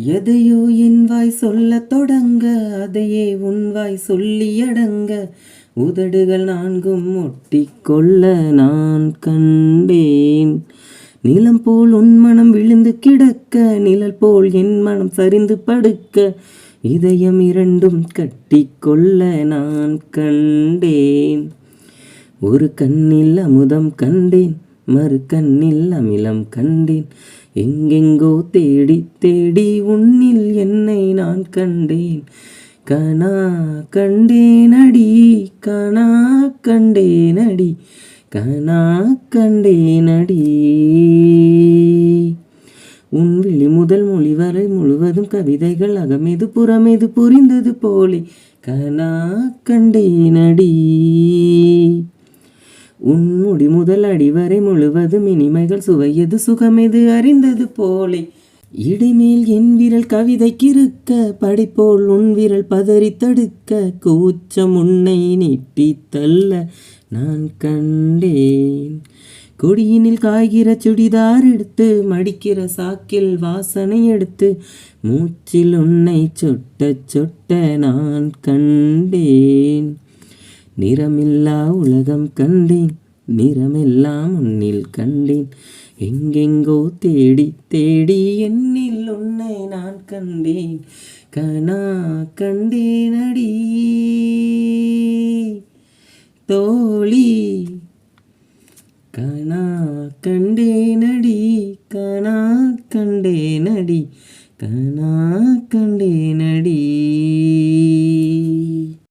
எதையோ என் வாய் சொல்லத் தொடங்க, அதையே உன் வாய் சொல்லியடங்க, உதடுகள் நான்கும் ஒட்டிக்கொள்ள நான் கண்டேன். நிலம் போல் உன் மனம் விழுந்து கிடக்க, நிழல் போல் என் மனம் சரிந்து படுக்க, இதயம் இரண்டும் கட்டிக்கொள்ள நான் கண்டேன். ஒரு கண்ணில் அமுதம் கண்டேன், மறு கண்ணில் அமிலம் கண்டேன், எங்கெங்கோ தேடி தேடி உன்னில் என்னை நான் கண்டேன். கனா கண்டேனடி, கனா கண்டேனடி, கனா கண்டேனடி. உன் விழி முதல் மொழி வரை முழுவதும் கவிதைகள் அகமெது புறமெது புரிந்தது போலே கனா கண்டேனடி. உன் முடி முதல் அடிவரை முழுவதும் இனிமைகள் சுவையது சுகமெது அறிந்தது போலே. இடைமேல் என் விரல் கவிதைக்கிருக்க, படைப்போல் உன் விரல் பதறி தடுக்க, கூச்சம் உன்னை நீட்டி தள்ள நான் கண்டேன். கொடியினில் காய்கிற சுடிதார் எடுத்து, மடிக்கிற சாக்கில் வாசனை எடுத்து, மூச்சில் உன்னை சொட்ட சொட்ட நான் கண்டேன். நிறமில்லா உலகம் கண்டேன், நிறமெல்லாம் உன்னில் கண்டேன், எங்கெங்கோ தேடி தேடி என்னில் உன்னை நான் கண்டேன். கனா கண்டேனடி தோழி, கனா கண்டேனடி, கனா கண்டேனடி, கனா கண்டேனடி.